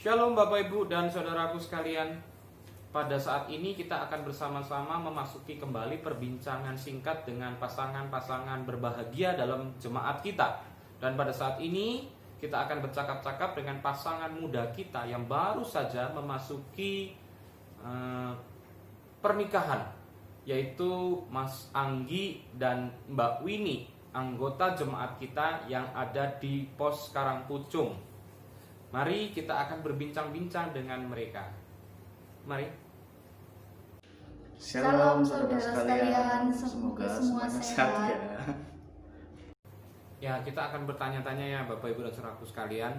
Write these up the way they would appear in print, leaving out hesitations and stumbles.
Shalom Bapak Ibu dan saudaraku sekalian. Pada saat ini kita akan bersama-sama memasuki kembali perbincangan singkat dengan pasangan-pasangan berbahagia dalam jemaat kita. Dan pada saat ini kita akan bercakap-cakap dengan pasangan muda kita yang baru saja memasuki pernikahan, yaitu Mas Anggi dan Mbak Winnie, anggota jemaat kita yang ada di Pos Karangpucung. Mari kita akan berbincang-bincang dengan mereka. Mari. Shalom saudara sekalian, semoga semuanya sehat ya. Ya, kita akan bertanya-tanya ya Bapak Ibu dan saudaraku sekalian.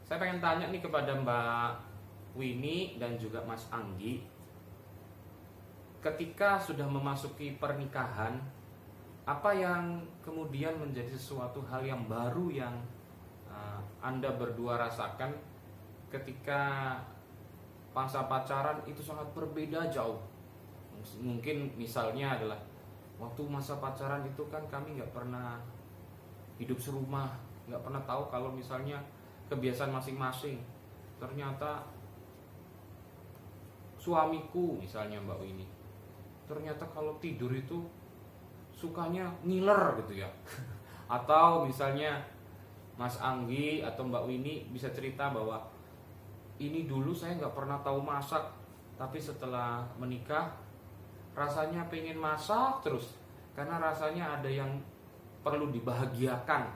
Saya pengen tanya nih kepada Mbak Winnie dan juga Mas Anggi. Ketika sudah memasuki pernikahan, apa yang kemudian menjadi sesuatu hal yang baru yang Anda berdua rasakan ketika masa pacaran itu sangat berbeda jauh? Mungkin misalnya adalah waktu masa pacaran itu kan kami nggak pernah hidup serumah, nggak pernah tahu kalau misalnya kebiasaan masing-masing. Ternyata suamiku misalnya Mbak Winnie, ternyata kalau tidur itu sukanya ngiler gitu ya. Atau misalnya Mas Anggi atau Mbak Winnie bisa cerita bahwa ini dulu saya nggak pernah tahu masak, tapi setelah menikah rasanya pengen masak terus, karena rasanya ada yang perlu dibahagiakan,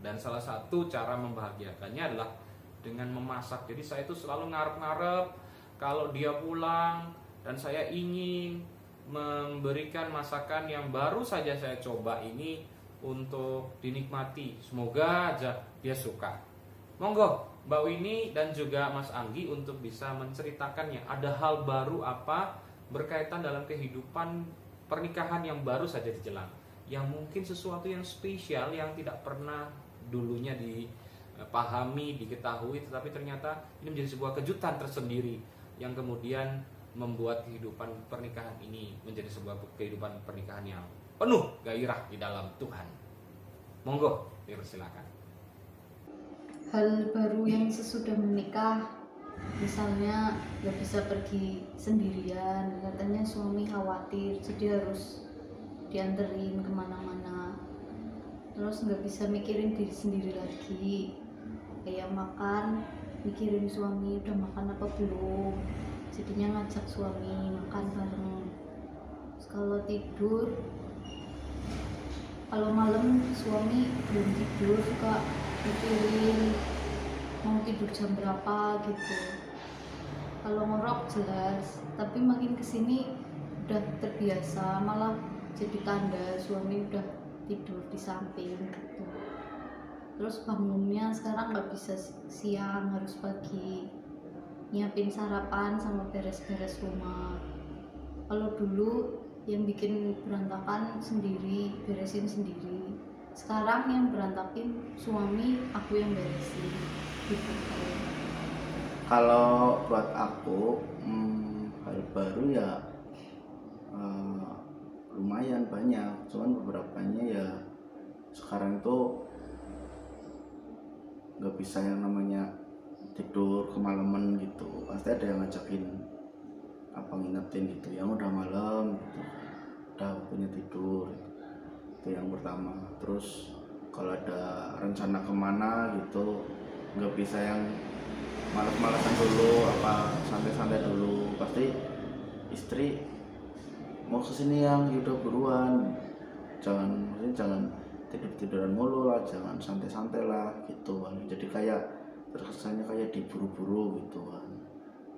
dan salah satu cara membahagiakannya adalah dengan memasak. Jadi saya itu selalu ngarep-ngarep kalau dia pulang dan saya ingin memberikan masakan yang baru saja saya coba ini untuk dinikmati. Semoga aja dia suka. Monggo Mbak Winnie dan juga Mas Anggi untuk bisa menceritakannya. Ada hal baru apa berkaitan dalam kehidupan pernikahan yang baru saja dijelang, yang mungkin sesuatu yang spesial yang tidak pernah dulunya dipahami, diketahui, tetapi ternyata ini menjadi sebuah kejutan tersendiri yang kemudian membuat kehidupan pernikahan ini menjadi sebuah kehidupan pernikahan yang penuh gairah di dalam Tuhan. Monggo, dipersilakan. Hal baru yang sesudah menikah, misalnya nggak bisa pergi sendirian, katanya suami khawatir, jadi harus dianterin kemana-mana. Terus nggak bisa mikirin diri sendiri lagi, kayak makan mikirin suami udah makan apa belum, jadinya ngajak suami makan bareng. Terus kalau tidur, kalau malam suami belum tidur suka mikirin mau tidur jam berapa gitu. Kalau ngorok jelas, tapi makin kesini udah terbiasa, malah jadi tanda suami udah tidur di samping gitu. Terus bangunnya sekarang nggak bisa siang, harus pagi, nyiapin sarapan sama beres-beres rumah. Kalau dulu yang bikin berantakan sendiri, beresin sendiri, sekarang yang berantakin suami, aku yang beresin gitu. Kalau buat aku hal baru ya lumayan banyak, cuman beberapanya ya sekarang tuh nggak bisa yang namanya tidur kemalaman gitu, pasti ada yang ngajakin apa ngingetin gitu, yang udah malam gitu, udah waktunya tidur, itu yang pertama. Terus kalau ada rencana kemana gitu nggak bisa yang malas-malasan dulu, apa santai-santai dulu, pasti istri mau kesini yang udah buruan, jangan tidur-tiduran mulu lah, jangan santai-santai lah gitu kan. Jadi kayak terkesannya kayak diburu-buru gitu kan.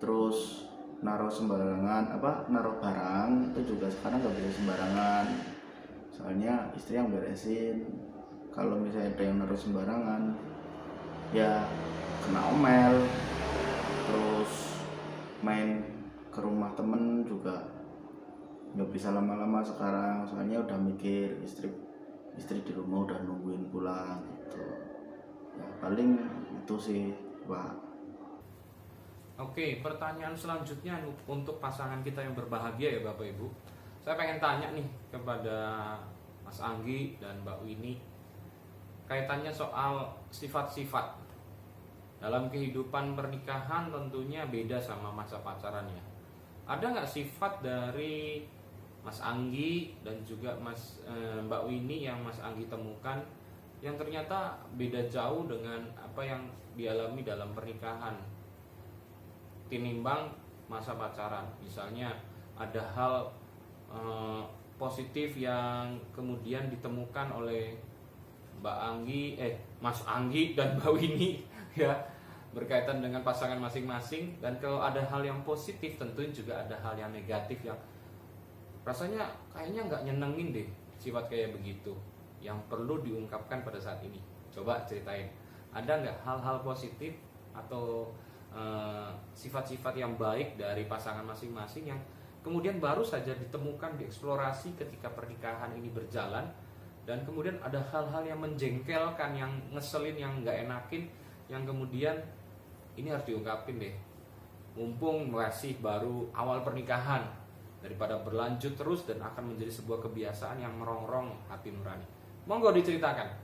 Terus naruh sembarangan, naruh barang itu juga sekarang nggak bisa sembarangan, soalnya istri yang beresin. Kalau misalnya ada yang naruh sembarangan ya kena omel. Terus main ke rumah temen juga nggak bisa lama-lama sekarang, soalnya udah mikir istri di rumah udah nungguin pulang gitu ya. Paling itu sih Pak. Oke, pertanyaan selanjutnya untuk pasangan kita yang berbahagia ya Bapak Ibu. Saya pengen tanya nih kepada Mas Anggi dan Mbak Winnie, kaitannya soal sifat-sifat dalam kehidupan pernikahan tentunya beda sama masa pacarannya. Ada nggak sifat dari Mas Anggi dan juga Mbak Winnie yang Mas Anggi temukan yang ternyata beda jauh dengan apa yang dialami dalam pernikahan tinimbang masa pacaran? Misalnya ada hal positif yang kemudian ditemukan oleh Mas Anggi dan Mbak Winnie ya, berkaitan dengan pasangan masing-masing. Dan kalau ada hal yang positif, tentu juga ada hal yang negatif yang rasanya kayaknya nggak nyenengin deh, sifat kayak begitu yang perlu diungkapkan pada saat ini. Coba ceritain, ada nggak hal-hal positif atau sifat-sifat yang baik dari pasangan masing-masing yang kemudian baru saja ditemukan, dieksplorasi ketika pernikahan ini berjalan, dan kemudian ada hal-hal yang menjengkelkan, yang ngeselin, yang nggak enakin, yang kemudian ini harus diungkapin deh, mumpung masih baru awal pernikahan, daripada berlanjut terus dan akan menjadi sebuah kebiasaan yang merongrong hati nurani. Monggo diceritakan.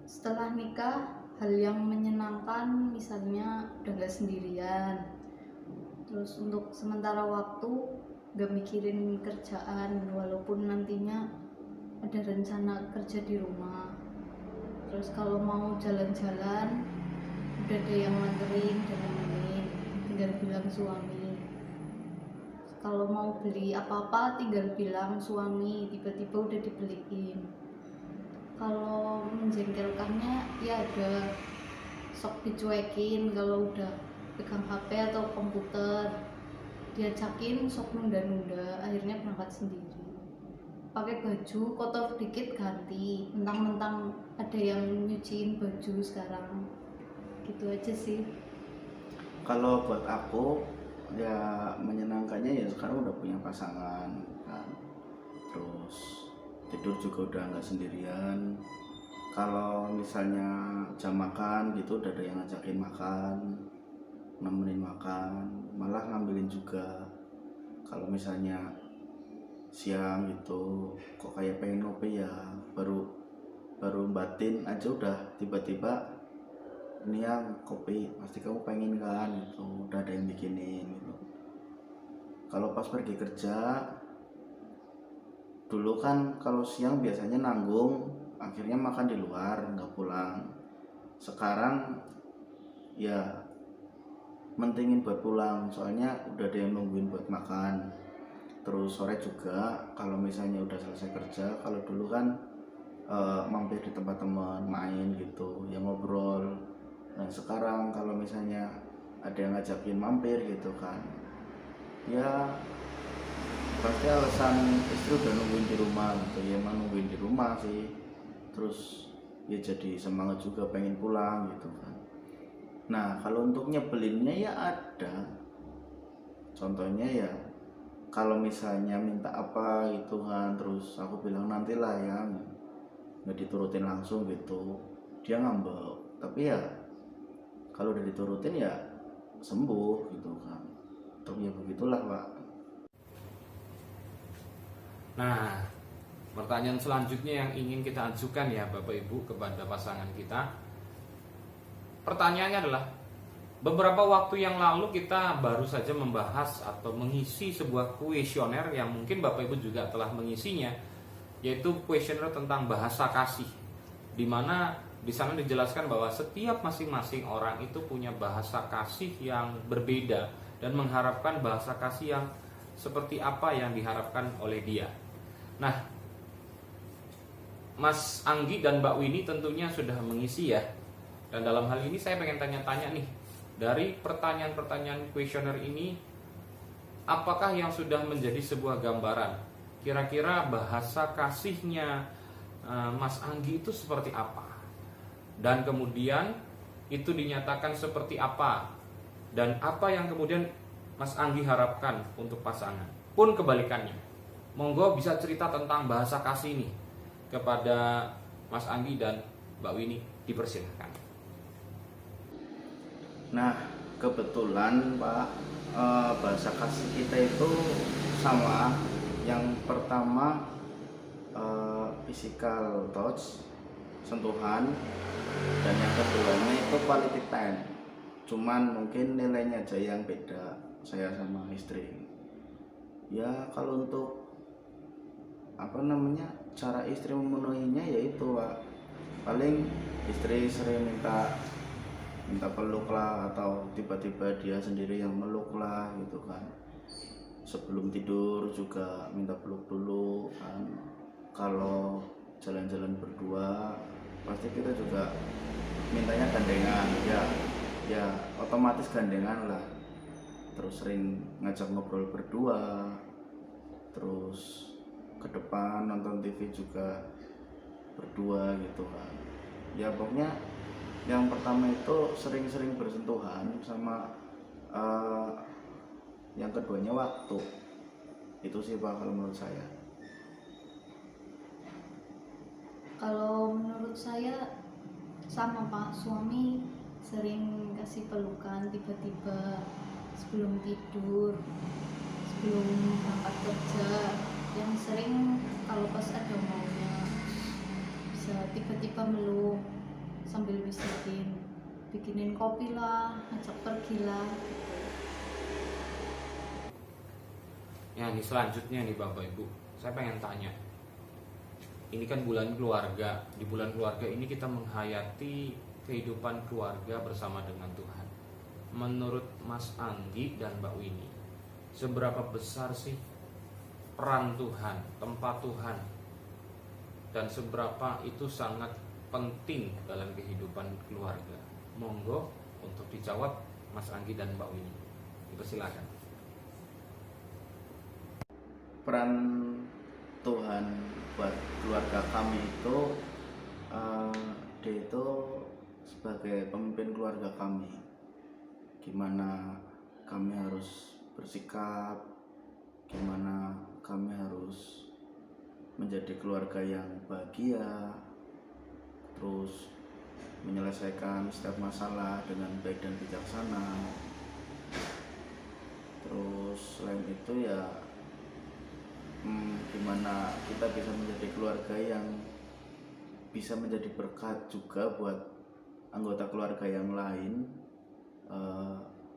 Setelah nikah, hal yang menyenangkan misalnya udah gak sendirian, terus untuk sementara waktu gak mikirin kerjaan walaupun nantinya ada rencana kerja di rumah. Terus kalau mau jalan-jalan udah ada yang nganterin dan nemenin, tinggal bilang suami. Kalau mau beli apa-apa tinggal bilang suami, tiba-tiba udah dibeliin. Kalau menjengkelkannya ya ada sok dicuekin kalau udah pegang HP atau komputer, diajakin sok nunda-nunda, akhirnya berangkat sendiri. Pakai baju kotor dikit ganti, mentang-mentang ada yang nyuciin baju sekarang. Gitu aja sih. Kalau buat aku ya menyenangkannya ya sekarang udah punya pasangan kan, terus tidur juga udah nggak sendirian. Kalau misalnya jam makan gitu udah ada yang ngajakin makan, nemenin makan, malah ngambilin juga. Kalau misalnya siang gitu kok kayak pengen ngopi ya, baru batin aja udah tiba-tiba ini yang kopi pasti kamu pengen kan gitu, udah ada yang bikinin gitu. Kalau pas pergi kerja dulu kan kalau siang biasanya nanggung, akhirnya makan di luar nggak pulang. Sekarang ya mentingin buat pulang, soalnya udah ada yang nungguin buat makan. Terus sore juga kalau misalnya udah selesai kerja, kalau dulu kan mampir di tempat teman main gitu ya, ngobrol. Nah sekarang kalau misalnya ada yang ngajakin mampir gitu kan, ya pasti alasan istri udah nungguin di rumah gitu ya, emang nungguin di rumah sih. Terus ya jadi semangat juga pengen pulang gitu kan. Nah kalau untuk nyebelinnya ya ada, contohnya ya kalau misalnya minta apa gitu kan, terus aku bilang nantilah ya, nggak diturutin langsung gitu, dia ngambek. Tapi ya kalau udah diturutin ya sembuh gitu kan. Tapi ya begitulah Pak. Nah, pertanyaan selanjutnya yang ingin kita ajukan ya Bapak Ibu kepada pasangan kita. Pertanyaannya adalah, beberapa waktu yang lalu kita baru saja membahas atau mengisi sebuah kuesioner yang mungkin Bapak Ibu juga telah mengisinya, yaitu kuesioner tentang bahasa kasih, di mana di sana dijelaskan bahwa setiap masing-masing orang itu punya bahasa kasih yang berbeda dan mengharapkan bahasa kasih yang seperti apa yang diharapkan oleh dia. Nah, Mas Anggi dan Mbak Winnie tentunya sudah mengisi ya. Dan dalam hal ini saya pengen tanya-tanya nih, dari pertanyaan-pertanyaan kuesioner ini, apakah yang sudah menjadi sebuah gambaran? Kira-kira bahasa kasihnya Mas Anggi itu seperti apa? Dan kemudian itu dinyatakan seperti apa? Dan apa yang kemudian Mas Anggi harapkan untuk pasangan? Pun kebalikannya. Monggo bisa cerita tentang bahasa kasih ini kepada Mas Anggi dan Mbak Winnie, dipersilahkan. Nah kebetulan Pak, bahasa kasih kita itu sama. Yang pertama physical touch, sentuhan, dan yang quality time, cuman mungkin nilainya aja yang beda saya sama istri. Ya kalau untuk cara istri memenuhinya yaitu Pak, paling istri sering minta peluk lah, atau tiba-tiba dia sendiri yang meluk lah gitu kan. Sebelum tidur juga minta peluk dulu kan. Kalau jalan-jalan berdua pasti kita juga mintanya gandengan, ya otomatis gandengan lah. Terus sering ngajak ngobrol berdua, terus ke depan nonton TV juga berdua gitu kan. Ya pokoknya yang pertama itu sering-sering bersentuhan, sama yang keduanya waktu. Itu sih Pak kalau menurut saya. Kalau menurut saya sama Pak, suami sering kasih pelukan tiba-tiba sebelum tidur, sebelum berangkat kerja. Yang sering kalau pas ada maunya bisa tiba-tiba meluk sambil bikinin kopi lah, ngajak pergi lah. Ya nih selanjutnya nih Bapak Ibu, saya pengen tanya. Ini kan bulan keluarga. Di bulan keluarga ini kita menghayati kehidupan keluarga bersama dengan Tuhan. Menurut Mas Anggi dan Mbak Winnie, seberapa besar sih peran Tuhan, tempat Tuhan, dan seberapa itu sangat penting dalam kehidupan keluarga? Monggo untuk dijawab Mas Anggi dan Mbak Winnie. Dipersilakan. Peran Tuhan buat keluarga kami itu, dia itu sebagai pemimpin keluarga kami. Gimana kami harus bersikap, gimana kami harus menjadi keluarga yang bahagia, terus menyelesaikan setiap masalah dengan baik dan bijaksana. Terus selain itu ya gimana kita bisa menjadi keluarga yang bisa menjadi berkat juga buat anggota keluarga yang lain,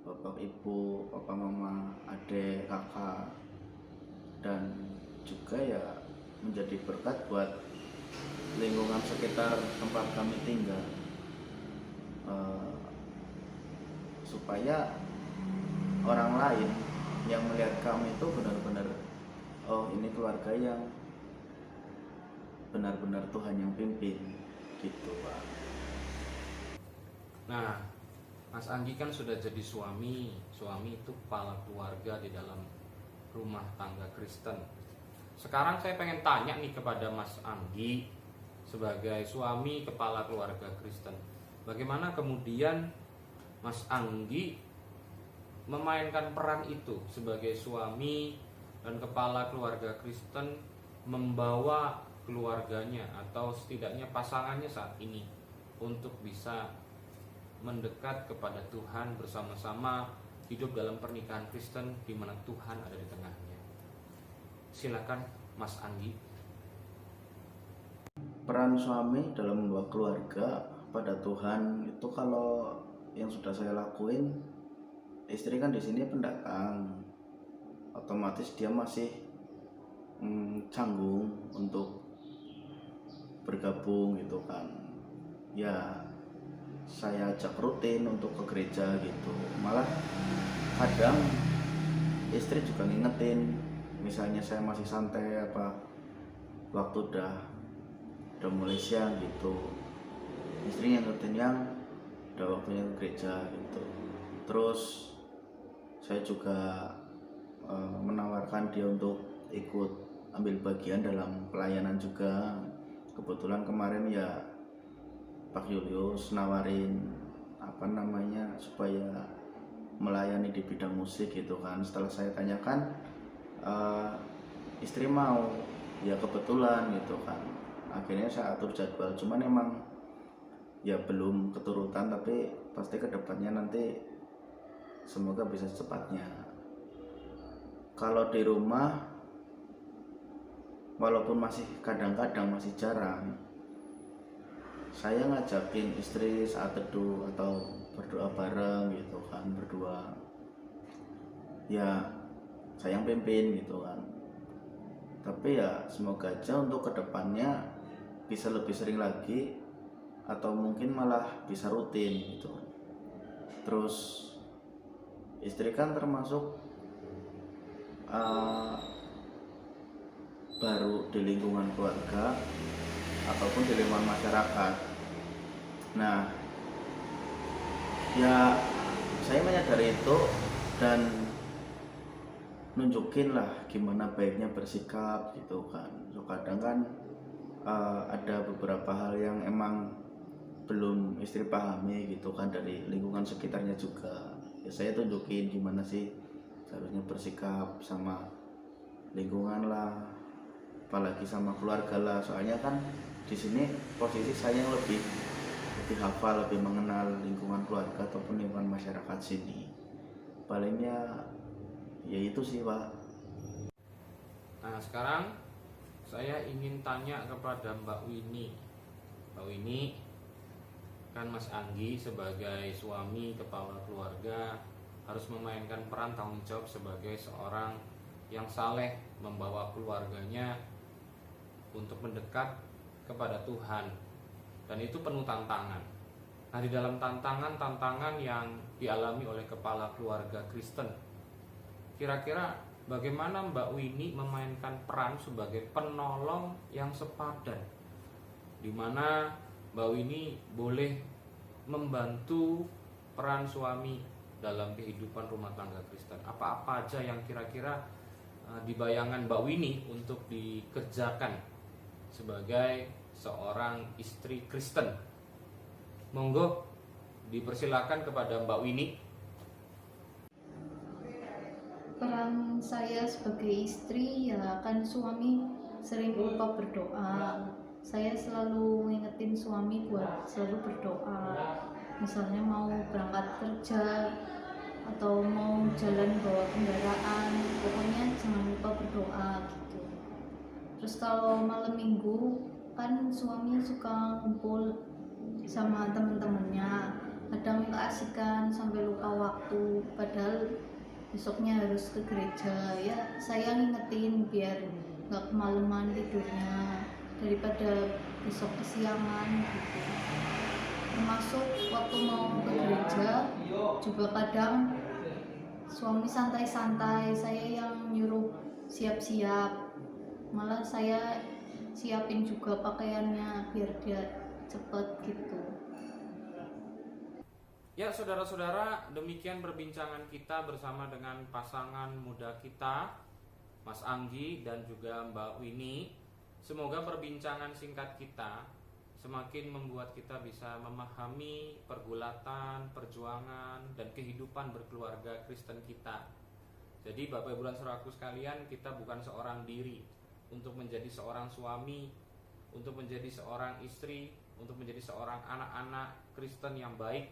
bapak ibu, papa mama, adik, kakak, dan juga ya menjadi berkat buat lingkungan sekitar tempat kami tinggal, supaya orang lain yang melihat kami itu benar-benar, oh ini keluarga yang benar-benar Tuhan yang pimpin gitu Pak. Nah, Mas Anggi kan sudah jadi suami itu kepala keluarga di dalam rumah tangga Kristen. Sekarang saya pengen tanya nih kepada Mas Anggi sebagai suami kepala keluarga Kristen. Bagaimana kemudian Mas Anggi memainkan peran itu sebagai suami dan kepala keluarga Kristen, membawa keluarganya atau setidaknya pasangannya saat ini untuk bisa mendekat kepada Tuhan, bersama-sama hidup dalam pernikahan Kristen di mana Tuhan ada di tengahnya. Silakan Mas Anggi. Peran suami dalam membawa keluarga pada Tuhan itu, kalau yang sudah saya lakuin, istri kan di sini pendatang, otomatis dia masih canggung untuk bergabung gitu kan. Ya saya ajak rutin untuk ke gereja gitu. Malah kadang istri juga ngingetin, misalnya saya masih santai waktu udah mulai siang gitu, istri ngingetin yang udah waktunya ke gereja gitu. Terus saya juga menawarkan dia untuk ikut ambil bagian dalam pelayanan juga. Kebetulan kemarin ya Pak Julius nawarin supaya melayani di bidang musik gitu kan. Setelah saya tanyakan, istri mau, ya kebetulan gitu kan. Akhirnya saya atur jadwal, cuman emang ya belum keturutan, tapi pasti kedepannya nanti semoga bisa secepatnya. Kalau di rumah, walaupun masih kadang-kadang masih jarang, saya ngajakin istri saat teduh atau berdoa bareng gitu kan, berdua ya saya yang pimpin gitu kan. Tapi ya semoga aja untuk kedepannya bisa lebih sering lagi atau mungkin malah bisa rutin gitu. Terus istri kan termasuk uh, baru di lingkungan keluarga ataupun di lingkungan masyarakat. Nah, ya saya menyadari itu dan nunjukin lah gimana baiknya bersikap gitu kan. So kadang kan ada beberapa hal yang emang belum istri pahami gitu kan dari lingkungan sekitarnya juga. Ya saya tunjukin gimana sih seharusnya bersikap sama lingkungan lah, apalagi sama keluarga lah. Soalnya kan di sini posisi saya yang lebih hafal, lebih mengenal lingkungan keluarga ataupun lingkungan masyarakat sini. Palingnya ya itu sih Pak. Nah sekarang saya ingin tanya kepada Mbak Winnie. Mbak Winnie, kan Mas Anggi sebagai suami kepala keluarga harus memainkan peran tanggung jawab sebagai seorang yang saleh membawa keluarganya untuk mendekat kepada Tuhan, dan itu penuh tantangan. Nah di dalam tantangan yang dialami oleh kepala keluarga Kristen, kira-kira bagaimana Mbak Winnie memainkan peran sebagai penolong yang sepadan, di mana Mbak Winnie boleh membantu peran suami dalam kehidupan rumah tangga Kristen. Apa-apa aja yang kira-kira di bayangan Mbak Winnie untuk dikerjakan sebagai seorang istri Kristen? Monggo dipersilakan kepada Mbak Winnie. Peran saya sebagai istri ya kan, suami sering lupa berdoa. Saya selalu ngingetin suami buat selalu berdoa. Misalnya mau berangkat kerja atau mau jalan bawa kendaraan, pokoknya jangan lupa berdoa gitu. Terus kalau malam minggu kan suami suka ngumpul sama teman-temannya, kadang keasikan sampai lupa waktu, padahal besoknya harus ke gereja. Ya saya ngingetin biar nggak kemalaman tidurnya daripada besok kesiangan gitu. Termasuk waktu mau ke gereja juga kadang suami santai-santai, saya yang nyuruh siap-siap, malah saya siapin juga pakaiannya biar dia cepet gitu. Ya saudara-saudara, demikian perbincangan kita bersama dengan pasangan muda kita, Mas Anggi dan juga Mbak Winnie. Semoga perbincangan singkat kita semakin membuat kita bisa memahami pergulatan, perjuangan, dan kehidupan berkeluarga Kristen kita. Jadi Bapak Ibu dan Saudaraku sekalian, kita bukan seorang diri untuk menjadi seorang suami, untuk menjadi seorang istri, untuk menjadi seorang anak-anak Kristen yang baik.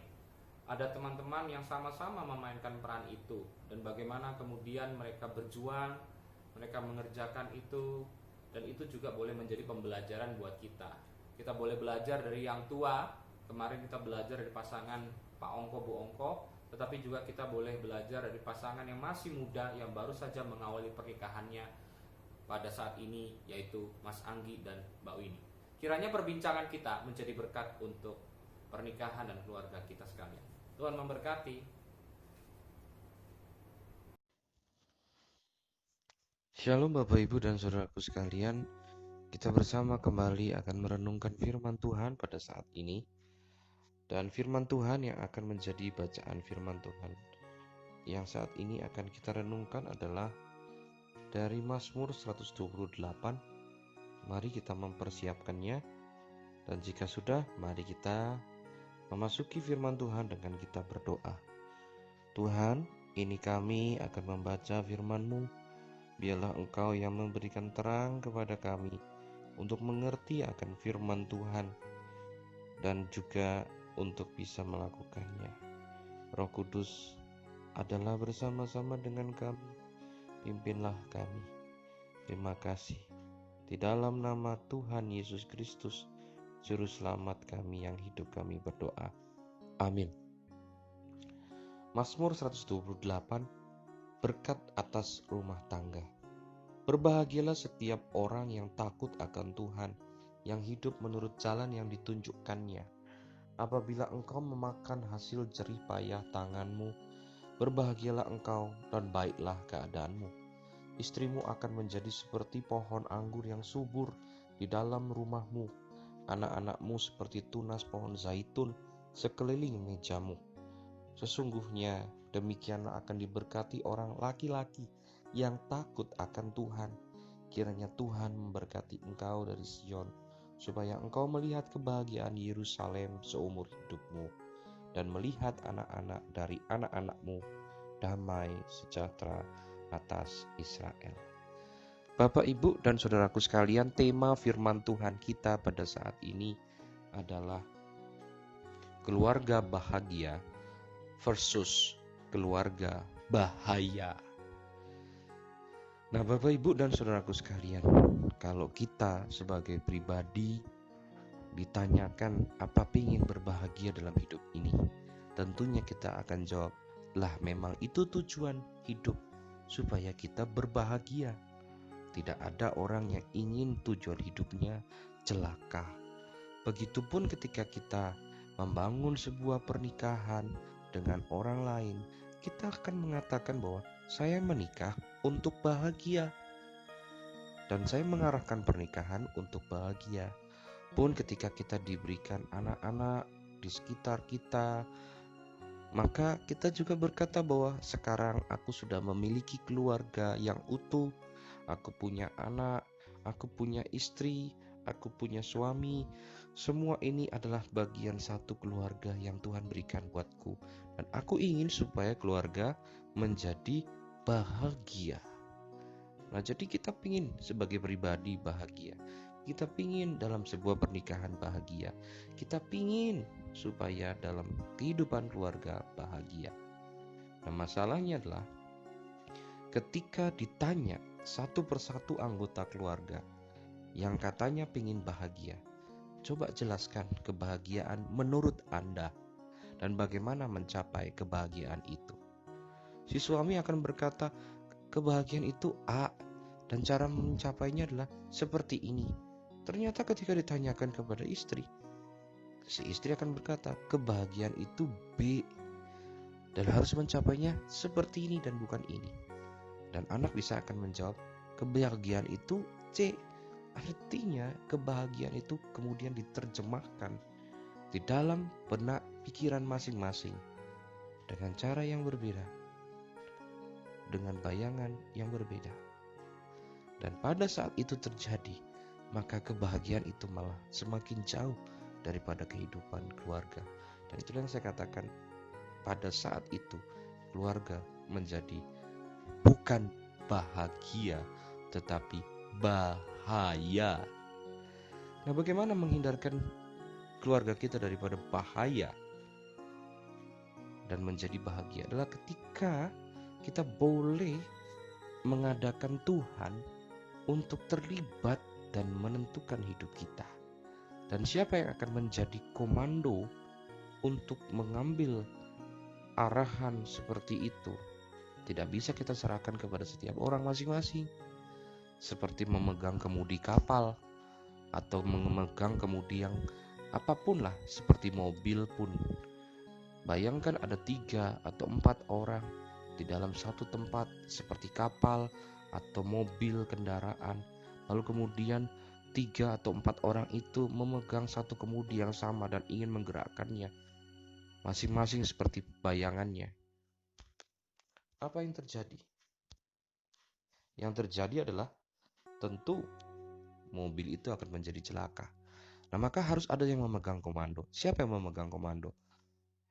Ada teman-teman yang sama-sama memainkan peran itu, dan bagaimana kemudian mereka berjuang, mereka mengerjakan itu, dan itu juga boleh menjadi pembelajaran buat kita. Kita boleh belajar dari yang tua. Kemarin kita belajar dari pasangan Pak Ongko Bu Ongko, tetapi juga kita boleh belajar dari pasangan yang masih muda, yang baru saja mengawali pernikahannya pada saat ini, yaitu Mas Anggi dan Mbak Winnie. Kiranya perbincangan kita menjadi berkat untuk pernikahan dan keluarga kita sekalian. Tuhan memberkati. Shalom Bapak Ibu dan Saudaraku sekalian, kita bersama kembali akan merenungkan firman Tuhan pada saat ini. Dan firman Tuhan yang akan menjadi bacaan firman Tuhan yang saat ini akan kita renungkan adalah dari Mazmur 128. Mari kita mempersiapkannya, dan jika sudah, mari kita memasuki firman Tuhan dengan kita berdoa. Tuhan, ini kami akan membaca firman-Mu. Biarlah Engkau yang memberikan terang kepada kami untuk mengerti akan firman Tuhan dan juga untuk bisa melakukannya. Roh Kudus adalah bersama-sama dengan kami. Pimpinlah kami. Terima kasih. Di dalam nama Tuhan Yesus Kristus Juru selamat kami yang hidup kami berdoa. Amin. Mazmur 128, berkat atas rumah tangga. Berbahagialah setiap orang yang takut akan Tuhan, yang hidup menurut jalan yang ditunjukkannya. Apabila engkau memakan hasil jerih payah tanganmu, berbahagialah engkau dan baiklah keadaanmu. Istrimu akan menjadi seperti pohon anggur yang subur di dalam rumahmu. Anak-anakmu seperti tunas pohon zaitun sekeliling mejamu. Sesungguhnya demikianlah akan diberkati orang laki-laki yang takut akan Tuhan. Kiranya Tuhan memberkati engkau dari Sion, supaya engkau melihat kebahagiaan Yerusalem seumur hidupmu, dan melihat anak-anak dari anak-anakmu, damai sejahtera atas Israel. Bapak, Ibu, dan saudaraku sekalian, tema firman Tuhan kita pada saat ini adalah keluarga bahagia versus keluarga bahaya. Nah, Bapak, Ibu, dan saudaraku sekalian, kalau kita sebagai pribadi ditanyakan apa ingin berbahagia dalam hidup ini, tentunya kita akan jawab, lah memang itu tujuan hidup, supaya kita berbahagia. Tidak ada orang yang ingin tujuan hidupnya celaka. Begitupun ketika kita membangun sebuah pernikahan dengan orang lain, kita akan mengatakan bahwa saya menikah untuk bahagia, dan saya mengarahkan pernikahan untuk bahagia. Pun ketika kita diberikan anak-anak di sekitar kita, maka kita juga berkata bahwa sekarang aku sudah memiliki keluarga yang utuh. Aku punya anak, aku punya istri, aku punya suami. Semua ini adalah bagian satu keluarga yang Tuhan berikan buatku. Dan aku ingin supaya keluarga menjadi bahagia. Nah, jadi kita ingin sebagai pribadi bahagia. Kita ingin dalam sebuah pernikahan bahagia. Kita ingin supaya dalam kehidupan keluarga bahagia. Nah, masalahnya adalah ketika ditanya satu persatu anggota keluarga yang katanya ingin bahagia, coba jelaskan kebahagiaan menurut Anda dan bagaimana mencapai kebahagiaan itu. Si suami akan berkata, kebahagiaan itu A dan cara mencapainya adalah seperti ini. Ternyata ketika ditanyakan kepada istri, si istri akan berkata, kebahagiaan itu B dan harus mencapainya seperti ini dan bukan ini. Dan anak bisa akan menjawab, kebahagiaan itu C. Artinya kebahagiaan itu kemudian diterjemahkan di dalam benak pikiran masing-masing dengan cara yang berbeda, dengan bayangan yang berbeda. Dan pada saat itu terjadi, maka kebahagiaan itu malah semakin jauh daripada kehidupan keluarga. Dan itulah yang saya katakan, pada saat itu keluarga menjadi bukan bahagia, tetapi bahaya. Nah, bagaimana menghindarkan keluarga kita daripada bahaya dan menjadi bahagia adalah ketika kita boleh mengadakan Tuhan untuk terlibat dan menentukan hidup kita. Dan siapa yang akan menjadi komando untuk mengambil arahan seperti itu? Tidak bisa kita serahkan kepada setiap orang masing-masing. Seperti memegang kemudi kapal atau memegang kemudi yang apapun lah, seperti mobil pun. Bayangkan ada 3 atau 4 orang di dalam satu tempat seperti kapal atau mobil kendaraan. Lalu kemudian 3 atau 4 orang itu memegang satu kemudi yang sama dan ingin menggerakkannya masing-masing seperti bayangannya. Apa yang terjadi? Yang terjadi adalah tentu mobil itu akan menjadi celaka. Nah, maka harus ada yang memegang komando. Siapa yang memegang komando?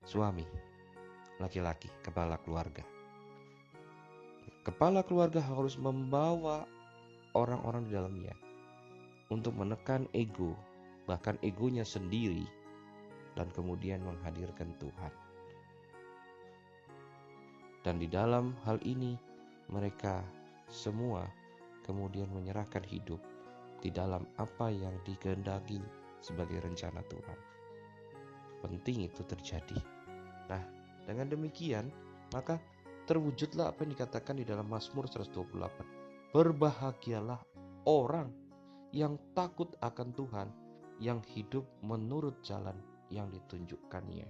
Suami, laki-laki, kepala keluarga. Kepala keluarga harus membawa orang-orang di dalamnya untuk menekan ego, bahkan egonya sendiri, dan kemudian menghadirkan Tuhan. Dan di dalam hal ini mereka semua kemudian menyerahkan hidup di dalam apa yang dikehendaki sebagai rencana Tuhan. Penting itu terjadi. Nah, dengan demikian, maka terwujudlah apa yang dikatakan di dalam Mazmur 128. Berbahagialah orang yang takut akan Tuhan, yang hidup menurut jalan yang ditunjukkannya.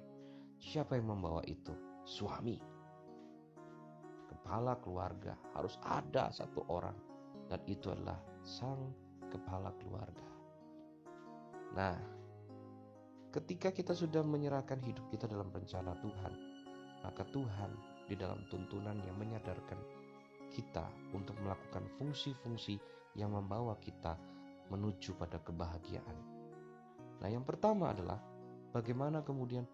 Siapa yang membawa itu? Suami. Kepala keluarga harus ada satu orang, dan itu adalah sang kepala keluarga. Nah, ketika kita sudah menyerahkan hidup kita dalam rencana Tuhan, maka Tuhan di dalam tuntunannya menyadarkan kita untuk melakukan fungsi-fungsi yang membawa kita menuju pada kebahagiaan. Nah, yang pertama adalah bagaimana kemudian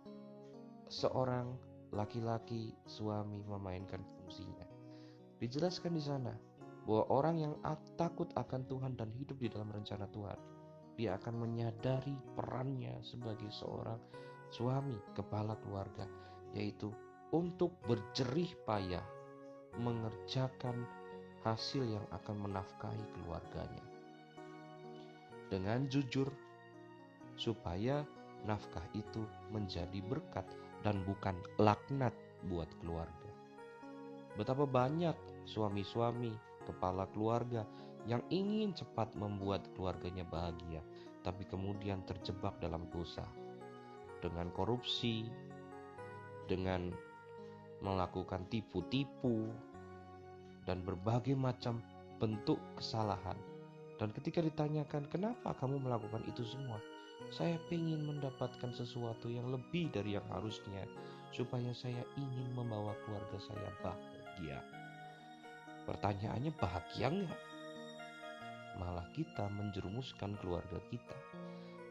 seorang laki-laki suami memainkan fungsinya. Dijelaskan di sana bahwa orang yang takut akan Tuhan dan hidup di dalam rencana Tuhan, dia akan menyadari perannya sebagai seorang suami, kepala keluarga, yaitu untuk berjerih payah mengerjakan hasil yang akan menafkahi keluarganya dengan jujur, supaya nafkah itu menjadi berkat dan bukan laknat buat keluarga. Betapa banyak suami-suami kepala keluarga yang ingin cepat membuat keluarganya bahagia, tapi kemudian terjebak dalam dosa dengan korupsi, dengan melakukan tipu-tipu, dan berbagai macam bentuk kesalahan. Dan ketika ditanyakan, kenapa kamu melakukan itu semua? Saya ingin mendapatkan sesuatu yang lebih dari yang harusnya, supaya saya ingin membawa keluarga saya bahagia. Pertanyaannya, bahagia enggak? Malah kita menjerumuskan keluarga kita.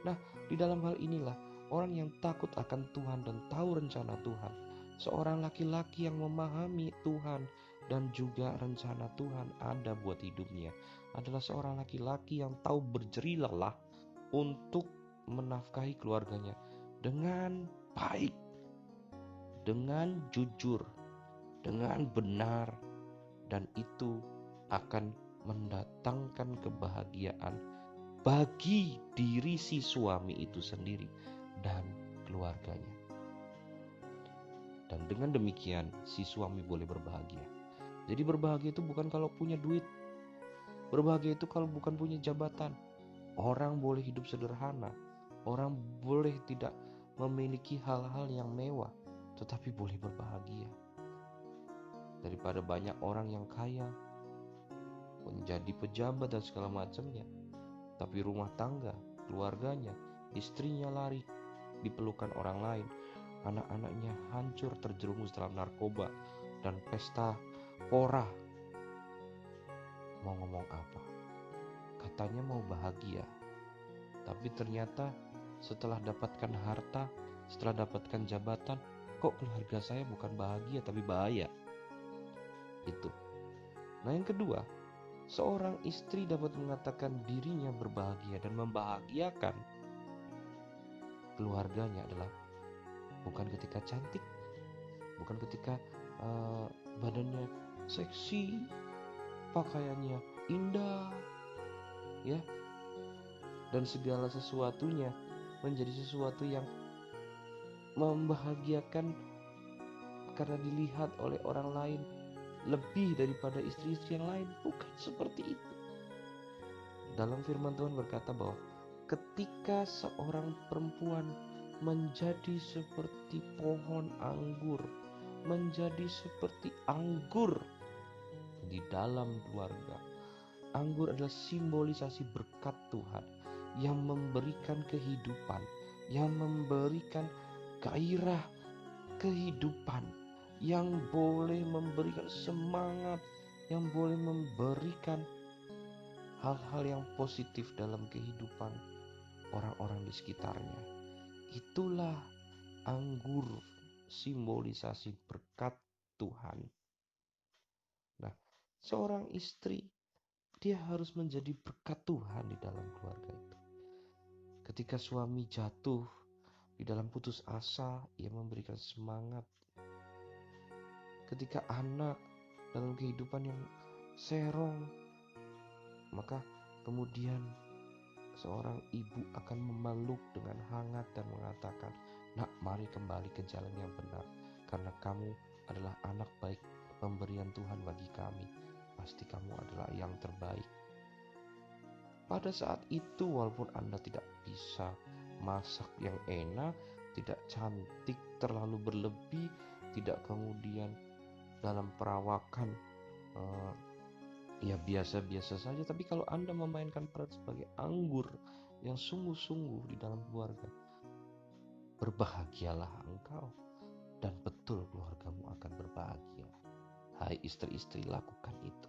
Nah, di dalam hal inilah orang yang takut akan Tuhan dan tahu rencana Tuhan, seorang laki-laki yang memahami Tuhan dan juga rencana Tuhan ada buat hidupnya, adalah seorang laki-laki yang tahu berjerih lelah untuk menafkahi keluarganya dengan baik, dengan jujur, dengan benar, dan itu akan mendatangkan kebahagiaan bagi diri si suami itu sendiri dan keluarganya. Dan dengan demikian si suami boleh berbahagia. Jadi berbahagia itu bukan kalau punya duit. Berbahagia itu kalau bukan punya jabatan. Orang boleh hidup sederhana. Orang boleh tidak memiliki hal-hal yang mewah, tetapi boleh berbahagia. Daripada banyak orang yang kaya, menjadi pejabat dan segala macamnya, tapi rumah tangga, keluarganya, istrinya lari dipelukan orang lain, anak-anaknya hancur terjerumus dalam narkoba dan pesta pora. Mau ngomong apa? Katanya mau bahagia, tapi ternyata setelah dapatkan harta, setelah dapatkan jabatan, kok keluarga saya bukan bahagia tapi bahaya. Itu. Nah, yang kedua, seorang istri dapat mengatakan dirinya berbahagia dan membahagiakan keluarganya adalah bukan ketika cantik, bukan ketika badannya seksi, pakaiannya indah, ya, dan segala sesuatunya menjadi sesuatu yang membahagiakan karena dilihat oleh orang lain lebih daripada istri-istri yang lain. Bukan seperti itu. Dalam firman Tuhan berkata bahwa ketika seorang perempuan menjadi seperti pohon anggur, menjadi seperti anggur di dalam keluarga. Anggur adalah simbolisasi berkat Tuhan yang memberikan kehidupan, yang memberikan gairah kehidupan, yang boleh memberikan semangat, yang boleh memberikan hal-hal yang positif dalam kehidupan orang-orang di sekitarnya. Itulah anggur, simbolisasi berkat Tuhan. Nah, seorang istri, dia harus menjadi berkat Tuhan di dalam keluarga itu. Ketika suami jatuh di dalam putus asa, ia memberikan semangat. Ketika anak dalam kehidupan yang serong, maka kemudian seorang ibu akan memeluk dengan hangat dan mengatakan, "Nak, mari kembali ke jalan yang benar, karena kamu adalah anak baik, pemberian Tuhan bagi kami. Pasti kamu adalah yang terbaik." Pada saat itu, walaupun Anda tidak bisa masak yang enak, tidak cantik terlalu berlebih, tidak kemudian dalam perawakan ya biasa-biasa saja, tapi kalau Anda memainkan peran sebagai anggur yang sungguh-sungguh di dalam keluarga, berbahagialah engkau, dan betul keluargamu akan berbahagia. Hai istri-istri, lakukan itu.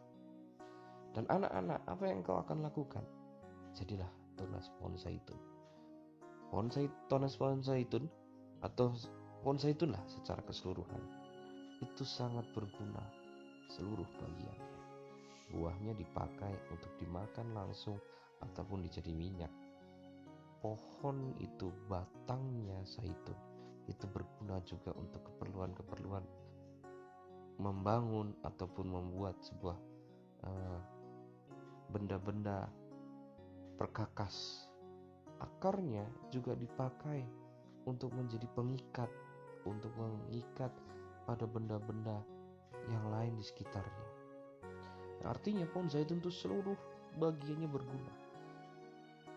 Dan anak-anak, apa yang kau akan lakukan? Jadilah tunas pohon zaitun. Tunas pohon zaitun atau pohon zaitun lah secara keseluruhan. Itu sangat berguna seluruh bagiannya. Buahnya dipakai untuk dimakan langsung ataupun dijadi minyak. Pohon itu, batangnya zaitun, itu berguna juga untuk keperluan-keperluan membangun ataupun membuat sebuah benda-benda perkakas. Akarnya juga dipakai untuk menjadi pengikat, untuk mengikat pada benda-benda yang lain di sekitarnya. Artinya pohon zaitun itu seluruh bagiannya berguna.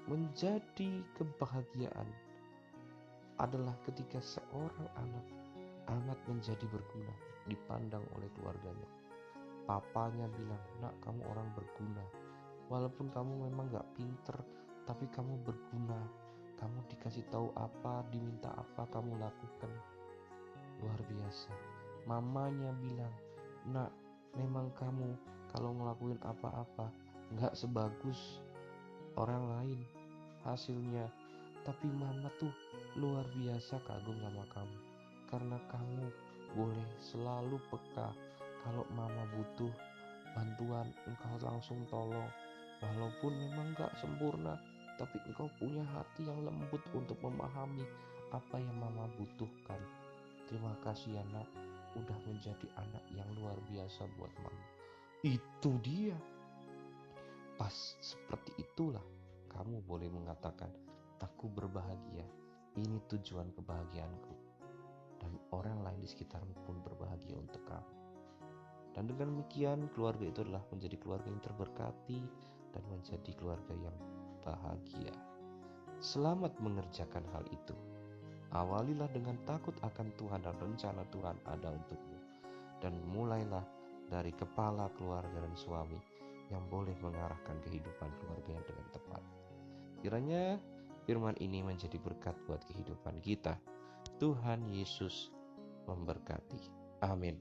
Menjadi kebahagiaan adalah ketika seorang anak amat menjadi berguna, dipandang oleh keluarganya. Papanya bilang, "Nak, kamu orang berguna. Walaupun kamu memang gak pinter, tapi kamu berguna. Kamu dikasih tahu apa, diminta apa, kamu lakukan." Luar biasa. Mamanya bilang, "Nak, memang kamu kalau ngelakuin apa-apa gak sebagus orang lain hasilnya, tapi mama tuh luar biasa kagum sama kamu, karena kamu boleh selalu peka. Kalau mama butuh bantuan, engkau langsung tolong. Walaupun memang gak sempurna, tapi engkau punya hati yang lembut untuk memahami apa yang mama butuhkan. Terima kasih ya nak, udah menjadi anak yang luar biasa buat mama." Itu dia. Pas seperti itulah kamu boleh mengatakan, "Aku berbahagia. Ini tujuan kebahagiaanku." Dan orang lain di sekitarmu pun berbahagia untuk kamu. Dan dengan demikian, keluarga itu adalah menjadi keluarga yang terberkati dan menjadi keluarga yang bahagia. Selamat mengerjakan hal itu. Awalilah dengan takut akan Tuhan dan rencana Tuhan ada untukmu. Dan mulailah dari kepala keluarga dan suami yang boleh mengarahkan kehidupan keluarga yang dengan tepat. Kiranya firman ini menjadi berkat buat kehidupan kita. Tuhan Yesus memberkati. Amin.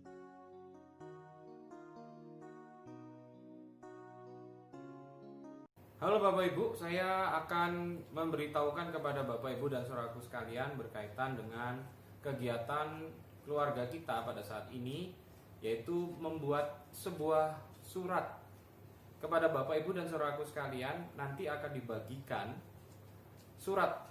Halo Bapak Ibu, saya akan memberitahukan kepada Bapak Ibu dan saudaraku sekalian berkaitan dengan kegiatan keluarga kita pada saat ini, yaitu membuat sebuah surat kepada Bapak Ibu dan saudaraku sekalian. Nanti akan dibagikan surat,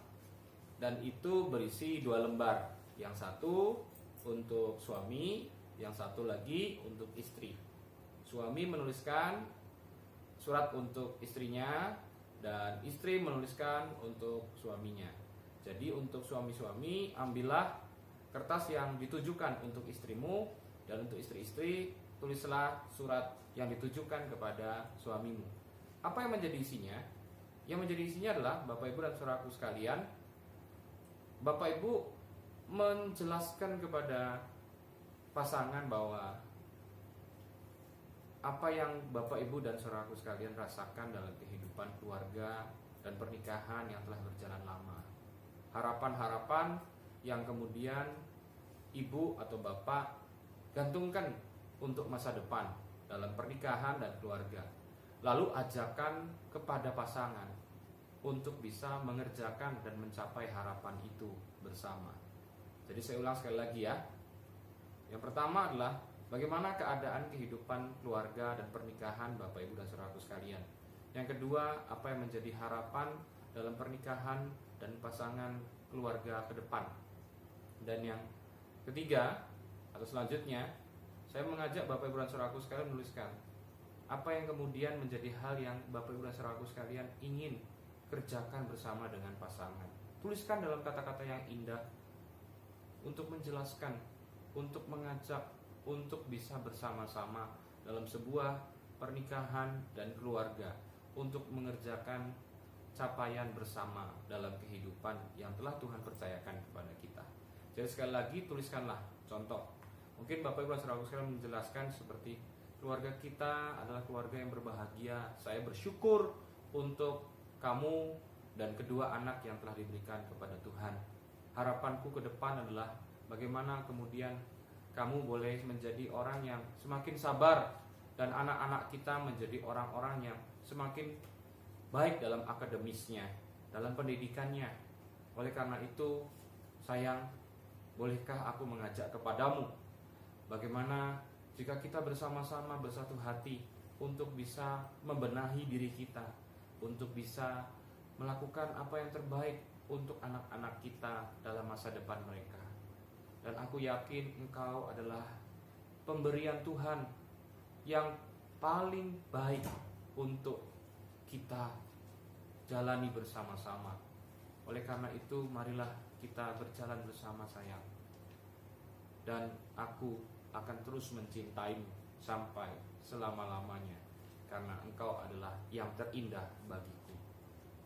dan itu berisi 2 lembar. Yang satu untuk suami, yang satu lagi untuk istri. Suami menuliskan surat untuk istrinya, dan istri menuliskan untuk suaminya. Jadi untuk suami-suami, ambillah kertas yang ditujukan untuk istrimu, dan untuk istri-istri tulislah surat yang ditujukan kepada suamimu. Apa yang menjadi isinya? Yang menjadi isinya adalah, Bapak Ibu dan saudaraku sekalian, Bapak Ibu menjelaskan kepada pasangan bahwa apa yang Bapak Ibu dan saudaraku sekalian rasakan dalam kehidupan keluarga dan pernikahan yang telah berjalan lama. Harapan-harapan yang kemudian ibu atau bapak gantungkan untuk masa depan dalam pernikahan dan keluarga. Lalu ajakan kepada pasangan untuk bisa mengerjakan dan mencapai harapan itu bersama. Jadi saya ulang sekali lagi ya. Yang pertama adalah bagaimana keadaan kehidupan keluarga dan pernikahan Bapak Ibu dan saudaraku sekalian. Yang kedua, apa yang menjadi harapan dalam pernikahan dan pasangan keluarga ke depan. Dan yang ketiga atau selanjutnya, saya mengajak Bapak Ibu dan saudaraku sekalian menuliskan apa yang kemudian menjadi hal yang Bapak Ibu dan saudaraku sekalian ingin kerjakan bersama dengan pasangan. Tuliskan dalam kata-kata yang indah untuk menjelaskan, untuk mengajak, untuk bisa bersama-sama dalam sebuah pernikahan dan keluarga, untuk mengerjakan capaian bersama dalam kehidupan yang telah Tuhan percayakan kepada kita. Jadi sekali lagi tuliskanlah contoh. Mungkin Bapak Ibu saudara sekalian menjelaskan seperti keluarga kita adalah keluarga yang berbahagia. Saya bersyukur untuk kamu dan kedua anak yang telah diberikan kepada Tuhan. Harapanku ke depan adalah bagaimana kemudian kamu boleh menjadi orang yang semakin sabar dan anak-anak kita menjadi orang-orang yang semakin baik dalam akademisnya, dalam pendidikannya. Oleh karena itu, sayang, bolehkah aku mengajak kepadamu bagaimana jika kita bersama-sama bersatu hati untuk bisa membenahi diri kita, untuk bisa melakukan apa yang terbaik untuk anak-anak kita dalam masa depan mereka. Dan aku yakin engkau adalah pemberian Tuhan yang paling baik untuk kita jalani bersama-sama. Oleh karena itu, marilah kita berjalan bersama, sayang. Dan aku akan terus mencintaimu sampai selama-lamanya, karena engkau adalah yang terindah bagiku.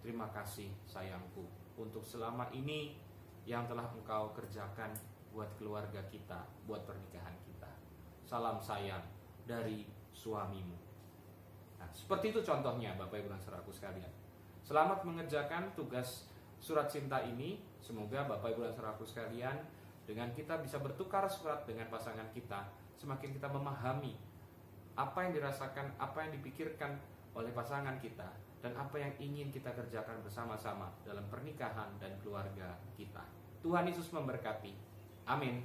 Terima kasih sayangku untuk selama ini yang telah engkau kerjakan buat keluarga kita, buat pernikahan kita. Salam sayang dari suamimu. Nah, seperti itu contohnya Bapak Ibu dan saudaraku sekalian. Selamat mengerjakan tugas surat cinta ini. Semoga Bapak Ibu dan saudaraku sekalian, dengan kita bisa bertukar surat dengan pasangan kita, semakin kita memahami apa yang dirasakan, apa yang dipikirkan oleh pasangan kita, dan apa yang ingin kita kerjakan bersama-sama dalam pernikahan dan keluarga kita. Tuhan Yesus memberkati. Amin.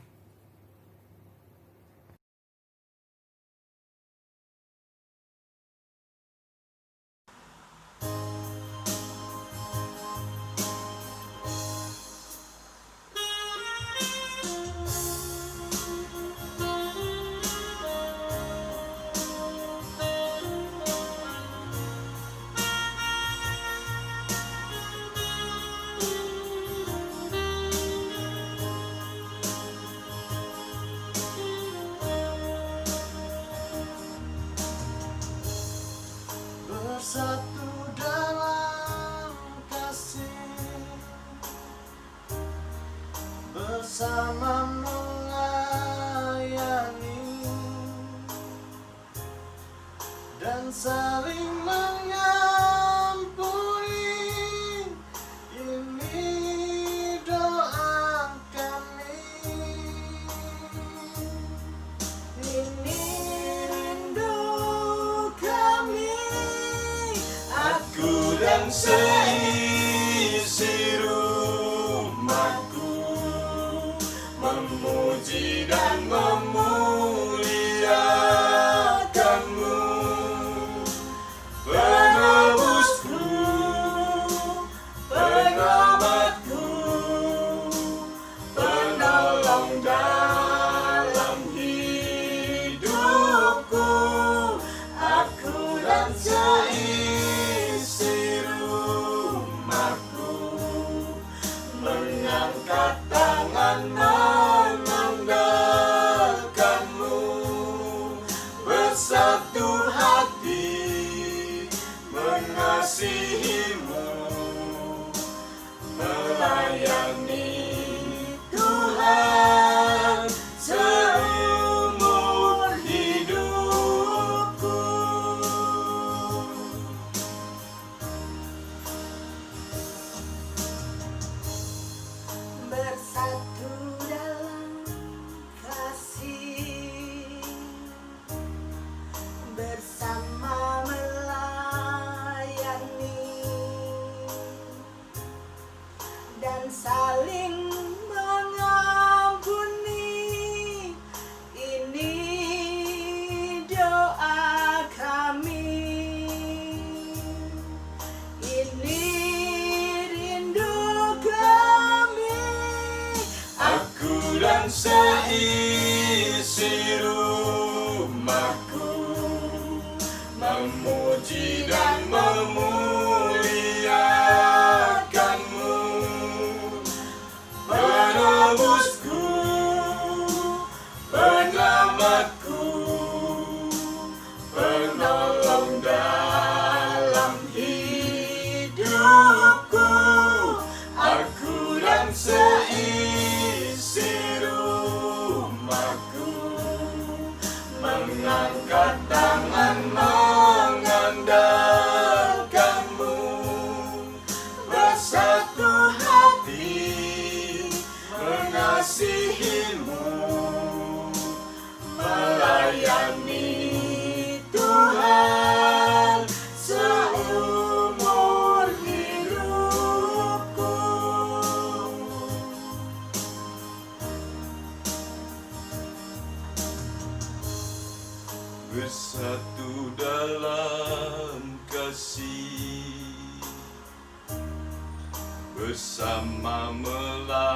Bersatu dalam kasih, bersama melayani dan saling mengampuni. Ini doa kami. Ini rindu kami. Aku dan seisi rumahku memuji dan memuliakanmu, penebusku, penyelamatku, penolong dalam hidupku. Aku dan seisi rumahku mengangkat tangan menandalkanmu, bersatu hati mengasihimu, melayani Tuhan seumur hidupku. Bersatu dalam kasih, bersama melayani dan saling mengampuni. Ini doa kami. Ini rindu kami. Aku dan seisi rumahku memuji dan memuliakanmu, rumahku, mengangkat tangan mengandalkanmu, bersatu hati mengasihimu, melayani Tuhan seumur hidupku. Bersatu dalam kasih, bersama melayani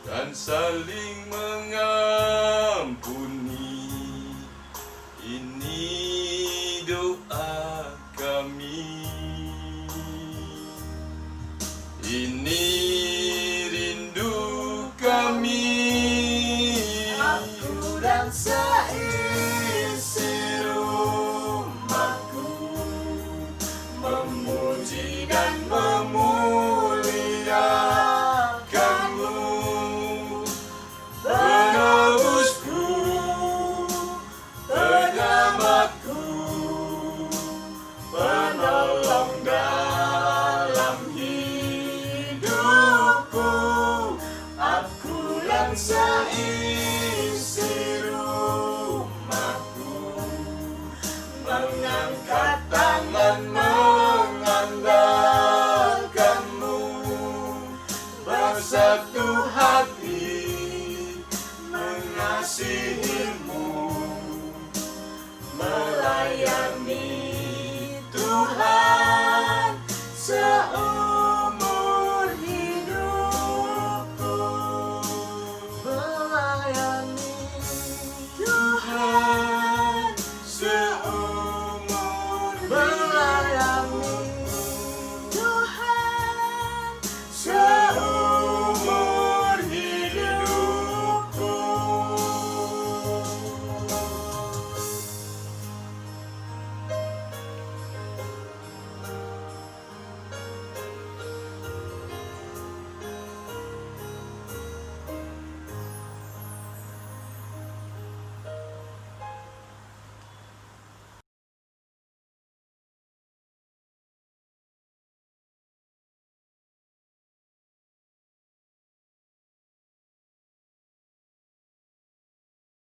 dan saling mengampuni. Ini doa kami, ini rindu kami. Aku dan seisi rumahku memuji dan memuliakanmu, penebusku, penyelamatku, penolong dalam hidupku. Aku yang seisi rumahku mengangkat tangan mengandalkanmu, bersatu hati mengasihi